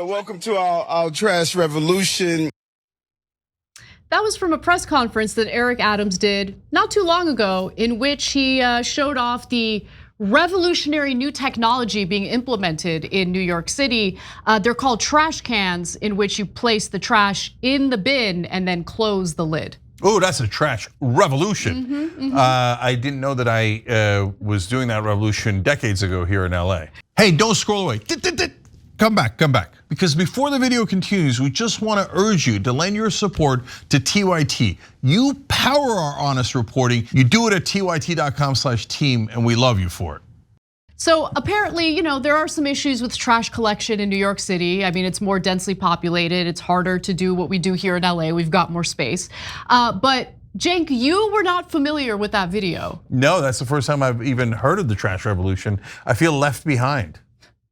Welcome to our trash revolution. That was from a press conference that Eric Adams did not too long ago, in which he showed off the revolutionary new technology being implemented in New York City. They're called trash cans, in which you place the trash in the bin and then close the lid. Oh, that's a trash revolution. I didn't know that I was doing that revolution decades ago here in LA. Hey, don't scroll away. Come back. Because before the video continues, we just want to urge you to lend your support to TYT. You power our honest reporting. You do it at tyt.com/team, and we love you for it. So apparently, there are some issues with trash collection in New York City. I mean, it's more densely populated. It's harder to do what we do here in LA. We've got more space. But Cenk, you were not familiar with that video. No, that's the first time I've even heard of the trash revolution. I feel left behind.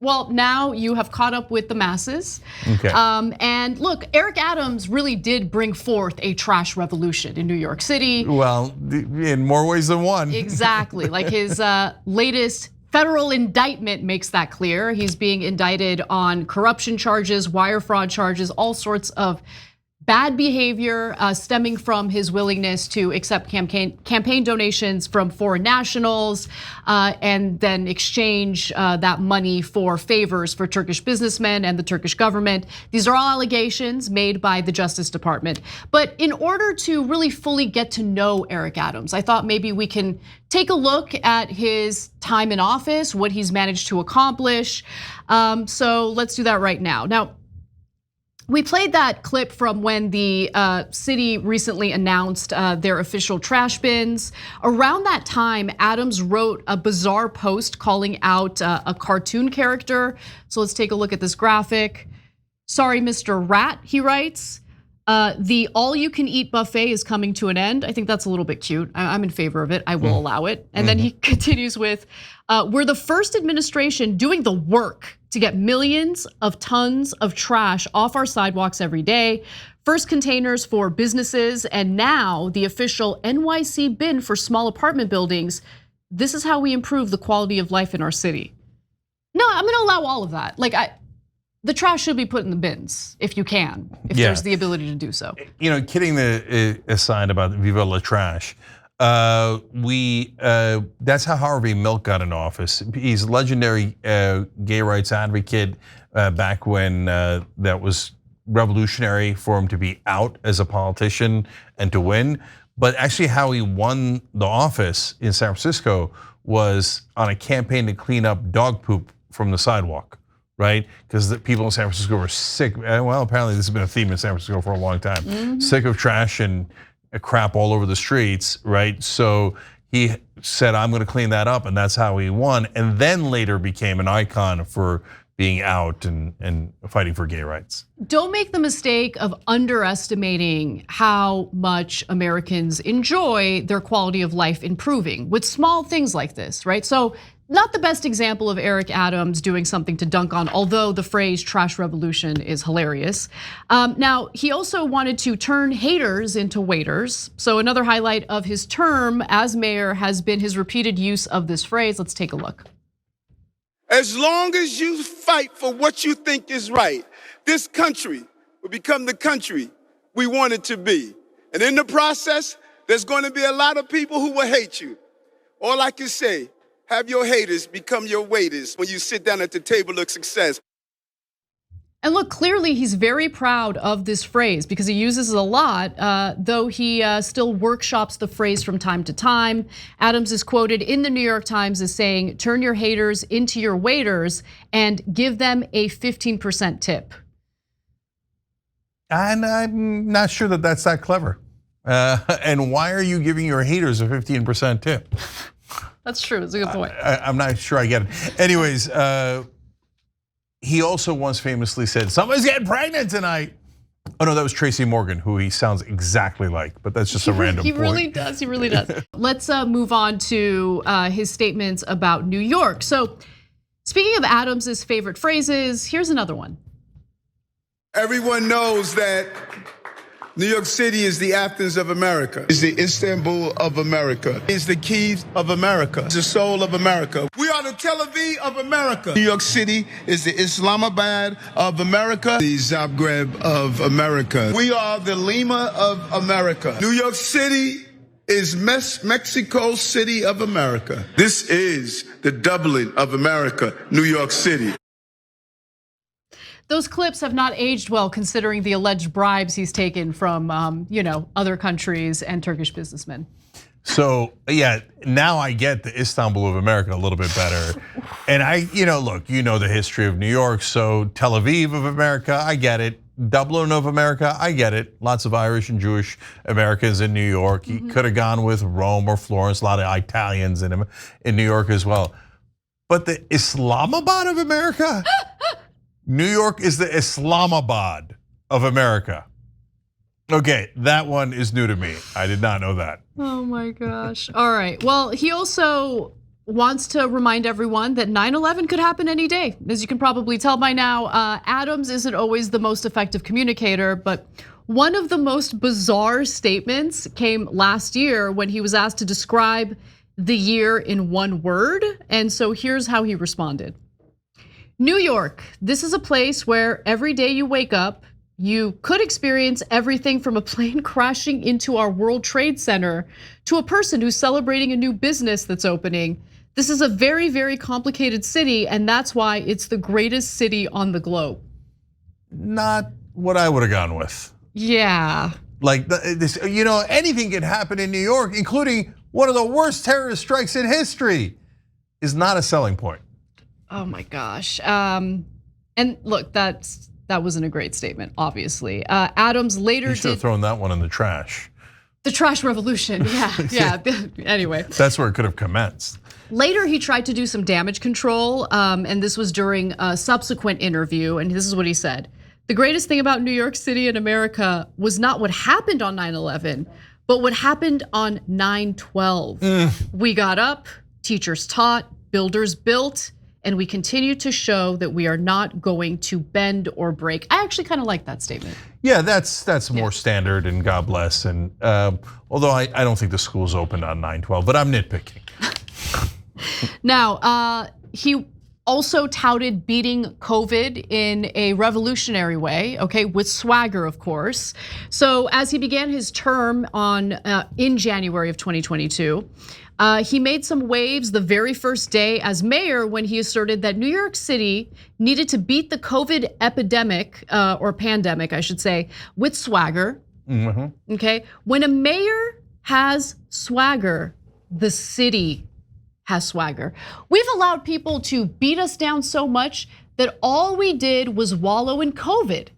Well, now you have caught up with the masses. Okay. And look, Eric Adams really did bring forth a trash revolution in New York City. Well, in more ways than one. Exactly, like his latest federal indictment makes that clear. He's being indicted on corruption charges, wire fraud charges, all sorts of bad behavior stemming from his willingness to accept campaign donations from foreign nationals and then exchange that money for favors for Turkish businessmen and the Turkish government. These are all allegations made by the Justice Department. But in order to really fully get to know Eric Adams, I thought maybe we can take a look at his time in office, what he's managed to accomplish. So let's do that right now. Now, we played that clip from when the city recently announced their official trash bins. Around that time, Adams wrote a bizarre post calling out a cartoon character. So let's take a look at this graphic. "Sorry, Mr. Rat," he writes. "The all-you-can-eat buffet is coming to an end." I think that's a little bit cute. I'm in favor of it. I will allow it. And then he continues with, "We're the first administration doing the work to get millions of tons of trash off our sidewalks every day. First containers for businesses, and now the official NYC bin for small apartment buildings. This is how we improve the quality of life in our city." No, I'm gonna allow all of that. The trash should be put in the bins if you can, if there's the ability to do so. Kidding aside about Viva la Trash, that's how Harvey Milk got in office. He's a legendary gay rights advocate back when that was revolutionary for him to be out as a politician and to win. But actually how he won the office in San Francisco was on a campaign to clean up dog poop from the sidewalk. Right? Because the people in San Francisco were sick. Well, apparently this has been a theme in San Francisco for a long time. Sick of trash and crap all over the streets, right? So he said, "I'm gonna clean that up," and that's how he won. And then later became an icon for being out and fighting for gay rights. Don't make the mistake of underestimating how much Americans enjoy their quality of life improving with small things like this, right? So not the best example of Eric Adams doing something to dunk on, although the phrase trash revolution is hilarious. Now, he also wanted to turn haters into waiters. So another highlight of his term as mayor has been his repeated use of this phrase. Let's take a look. As long as you fight for what you think is right, this country will become the country we want it to be. And in the process, there's going to be a lot of people who will hate you. All I can say, have your haters become your waiters when you sit down at the table of success. And look, clearly he's very proud of this phrase because he uses it a lot, though he still workshops the phrase from time to time. Adams is quoted in the New York Times as saying, "Turn your haters into your waiters and give them a 15% tip." And I'm not sure that that's that clever. And why are you giving your haters a 15% tip? That's true, that's a good point. I'm not sure I get it. Anyways, he also once famously said, "Somebody's getting pregnant tonight." Oh no, that was Tracy Morgan, who he sounds exactly like, but that's just a random point. He really does, he really does. Let's move on to his statements about New York. So speaking of Adams's favorite phrases, here's another one. Everyone knows that New York City is the Athens of America. It's the Istanbul of America. It's the Kyiv of America. It's the Seoul of America. We are the Tel Aviv of America. New York City is the Islamabad of America. The Zagreb of America. We are the Lima of America. New York City is Mexico City of America. This is the Dublin of America, New York City. Those clips have not aged well considering the alleged bribes he's taken from other countries and Turkish businessmen. So yeah, now I get the Istanbul of America a little bit better. And look, the history of New York, so Tel Aviv of America, I get it. Dublin of America, I get it. Lots of Irish and Jewish Americans in New York. He could have gone with Rome or Florence, a lot of Italians in New York as well. But the Islamabad of America? New York is the Islamabad of America. Okay, that one is new to me. I did not know that. Oh my gosh. All right. Well, he also wants to remind everyone that 9/11 could happen any day. As you can probably tell by now, Adams isn't always the most effective communicator, but one of the most bizarre statements came last year when he was asked to describe the year in one word. And so here's how he responded. New York, this is a place where every day you wake up, you could experience everything from a plane crashing into our World Trade Center to a person who's celebrating a new business that's opening. This is a very, very complicated city, and that's why it's the greatest city on the globe. Not what I would have gone with. Yeah. Like this, anything can happen in New York, including one of the worst terrorist strikes in history, is not a selling point. Oh my gosh. And look, that wasn't a great statement, obviously. Adams later You should have thrown that one in the trash. The trash revolution, yeah. Anyway. That's where it could have commenced. Later, he tried to do some damage control, and this was during a subsequent interview, and this is what he said. The greatest thing about New York City and America was not what happened on 9/11, but what happened on 9/12. We got up, teachers taught, builders built, and we continue to show that we are not going to bend or break. I actually kind of like that statement. Yeah, that's more standard, and God bless. And although I don't think the schools opened on 9/12, but I'm nitpicking. Now, he also touted beating COVID in a revolutionary way, okay, with swagger, of course. So as he began his term in January of 2022, he made some waves the very first day as mayor when he asserted that New York City needed to beat the COVID epidemic, or pandemic, I should say, with swagger. Okay, when a mayor has swagger, the city has swagger. We've allowed people to beat us down so much that all we did was wallow in COVID.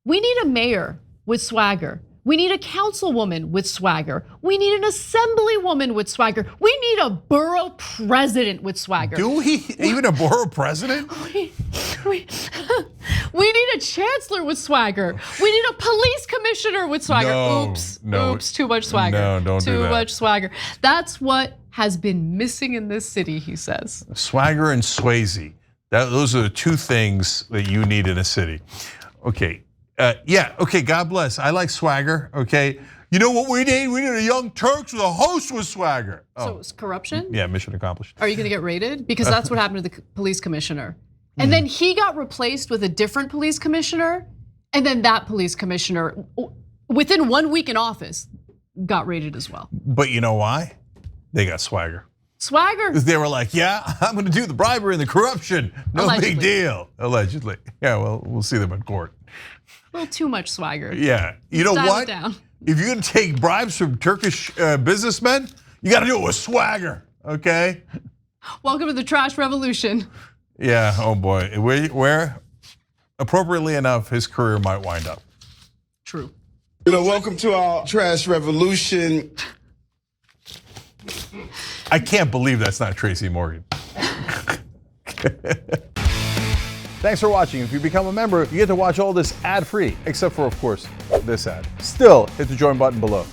We need a mayor with swagger. We need a councilwoman with swagger. We need an assemblywoman with swagger. We need a borough president with swagger. Do we? Even a borough president? We need a chancellor with swagger. We need a police commissioner with swagger. Oops, too much swagger. No, don't do that. Too much swagger. That's what has been missing in this city, he says. Swagger and Swayze. Those are the two things that you need in a city. Okay. Okay, God bless. I like swagger, okay? You know what we need? We need a young Turks with a host with swagger. So it's corruption? Yeah, mission accomplished. Are you gonna get raided? Because that's what happened to the police commissioner. And then he got replaced with a different police commissioner, and then that police commissioner, within 1 week in office, got raided as well. But you know why? They got swagger. Swagger. They were like, yeah, I'm gonna do the bribery and the corruption. No Allegedly. big deal. Allegedly. Yeah, well, we'll see them in court. A little too much swagger. Yeah, you know Dial it what? down. If you're gonna take bribes from Turkish businessmen, you gotta do it with swagger, okay? Welcome to the trash revolution. Yeah, oh boy. Where appropriately enough, his career might wind up. True. Welcome to our trash revolution. I can't believe that's not Tracy Morgan. Thanks for watching. If you become a member, you get to watch all this ad-free, except for, of course, this ad. Still, hit the join button below.